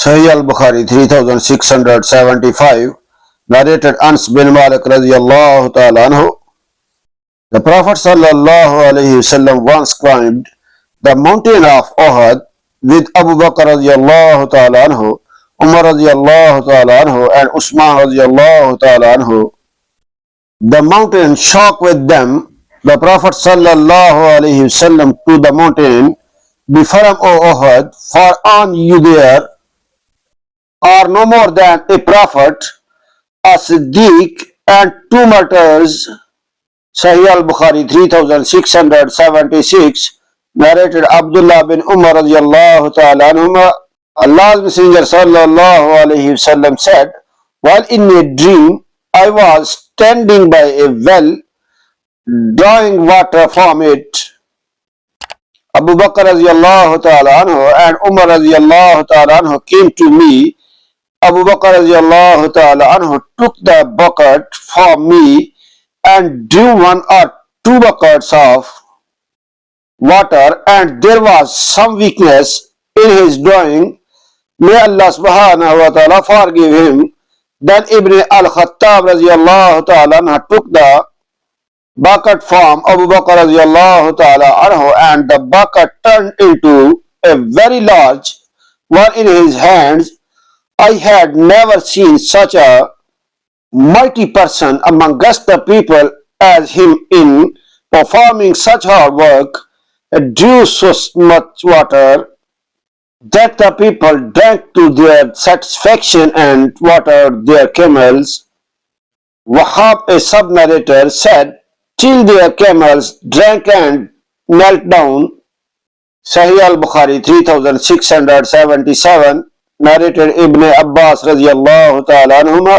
Sahih Al-Bukhari 3675, narrated Anas bin Malik radiyallahu ta'ala anhu. The Prophet sallallaho alaihi once climbed the mountain of Uhud with Abu Bakr radiyallahu ta'ala anhu, Umar radiyallahu ta'ala anhu, and Usman radiyallahu ta'ala anhu. The mountain shook with them. The Prophet sallallahu alaihi wasallam to the mountain, "Be firm, O Uhud, for on you there are no more than a prophet, a Siddiq, and two martyrs." Sahih Al-Bukhari 3676, narrated Abdullah bin Umar radiyallahu ta'ala anhuma. Allah's Messenger sallallahu alaihi wasallam said, "While in a dream, I was standing by a well, drawing water from it. Abu Bakr radiyallahu ta'ala anhu and Umar radiyallahu ta'ala anhu came to me. Abu Bakr radiyallahu ta'ala anhu took the bucket from me and drew one or two buckets of water, and there was some weakness in his drawing. May Allah subhanahu wa ta'ala forgive him." Then Ibn al-Khattab radiyallahu ta'ala anhu took the bucket from Abu Bakr radiyallahu ta'ala anhu, and the bucket turned into a very large one in his hands. I had never seen such a mighty person amongst the people as him in performing such hard work. It drew so much water that the people drank to their satisfaction and watered their camels. Wahab, a sub-narrator, said, "Till their camels drank and knelt down." Sahih Al-Bukhari 3677, narrated Ibn Abbas radiyallahu ta'ala anhuma.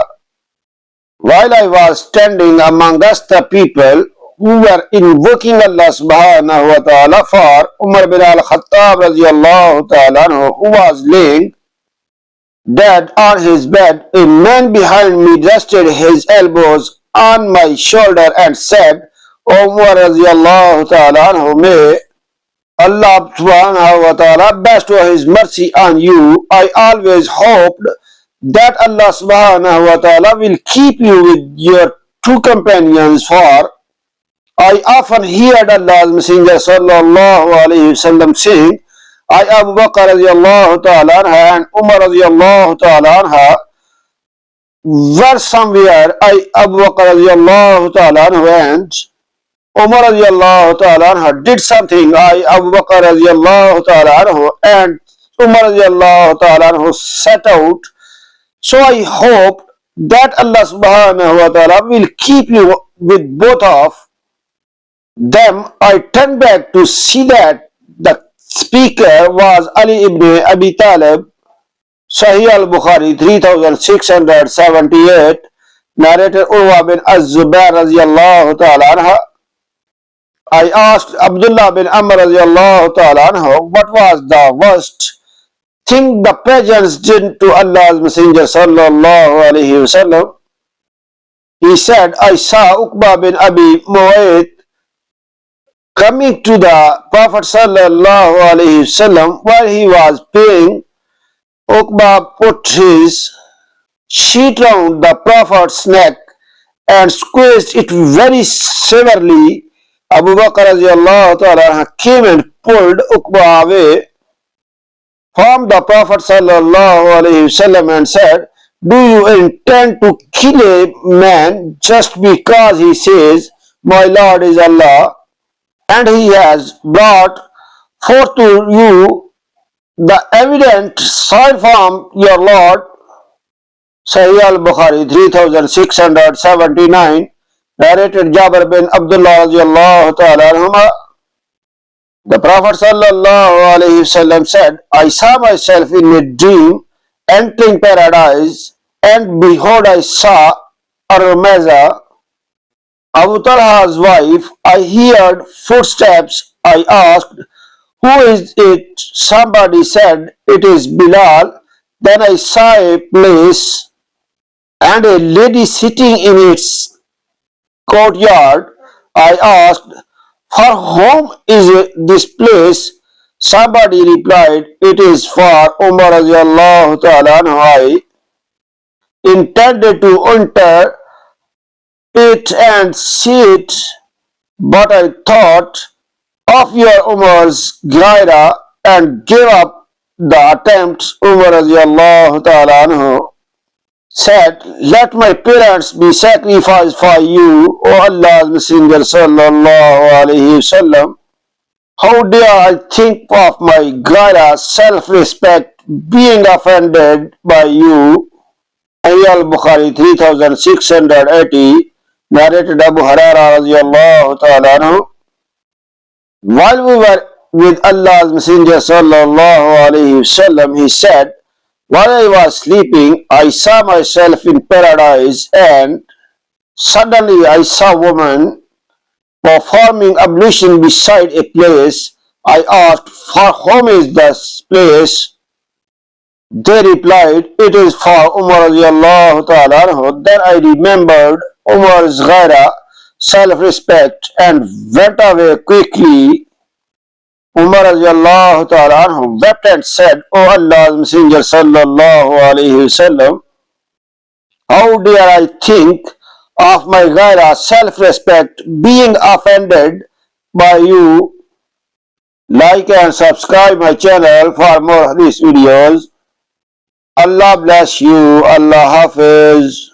While I was standing amongst the people who were invoking Allah subhanahu wa ta'ala, for Umar bin al-Khattab radiyallahu ta'ala anhu, who was laying dead on his bed, a man behind me rested his elbows on my shoulder and said, "O Umar radiyallahu ta'ala anhu, may Allah subhanahu wa ta'ala bestow his mercy on you. I always hoped that Allah subhanahu wa ta'ala will keep you with your two companions, for I often heard Allah's Messenger sallallahu alaihi wasallam saying, I, Abu Bakr radiyallahu ta'ala anha and Umar radiyallahu ta'ala anha were somewhere. I, Abu Bakr radiyallahu ta'ala anhu and Umar radiyallahu ta'ala anha did something. I, Abu Bakr radiyallahu ta'ala anhu and Umar radiyallahu ta'ala anhu set out. So I hope that Allah subhanahu wa ta'ala will keep you with both of them. I turned back to see that the speaker was Ali ibn Abi Talib. Sahih Al-Bukhari 3678, narrated Urwa bin Az-Zubair radiyallahu ta'ala anha. I asked Abdullah bin Amr radiyallahu ta'ala anhu, what was the worst thing the pagans did to Allah's Messenger sallallahu alaihi wasallam? He said, I saw Uqba bin Abi Mu'ayth coming to the Prophet sallallahu alaihi wasallam while he was praying. Uqba put his sheet round the Prophet's neck and squeezed it very severely. Abu Bakr radiyallahu ta'ala came and pulled Uqba away from the Prophet sallallahu alaihi wasallam and said, do you intend to kill a man just because he says, my Lord is Allah, and he has brought forth to you the evident sign from your Lord? Sahih Al-Bukhari 3679, narrated Jabir bin Abdullah radiyallahu ta'ala anhuma. The Prophet sallallahu alaihi wasallam said, I saw myself in a dream entering paradise, and behold, I saw Armaza, Abu Talha's wife. I heard footsteps. I asked, who is it? Somebody said, it is Bilal. Then I saw a place and a lady sitting in its courtyard. I asked, for whom is this place? Somebody replied, it is for Umar radiallahu ta'ala anhu. I intended to enter it and see it, but I thought of your Umar's gaira and gave up the attempt. Umar radiallahu ta'ala anhu said, let my parents be sacrificed for you, O Allah's Messenger sallallaho alaihi wasallam. How dare I think of my gaira self-respect being offended by you? Sahih Al-Bukhari 3680, narrated Abu Hurairah radiallahu ta'ala anhu. While we were with Allah's Messenger sallallahu alaihi wasallam, he said, while I was sleeping, I saw myself in paradise, and suddenly I saw a woman performing ablution beside a place. I asked, for whom is this place? They replied, it is for Umar radiallahu ta'ala anhu. Then I remembered Umar's ghaira, self-respect, and went away quickly. Umar radiallahu ta'ala anhu wept and said, O Allah's Messenger sallallaho alaihi wasallam, how dare I think of my ghaira self-respect being offended by you? Like and subscribe my channel for more hadith videos. Allah bless you. Allah Hafiz.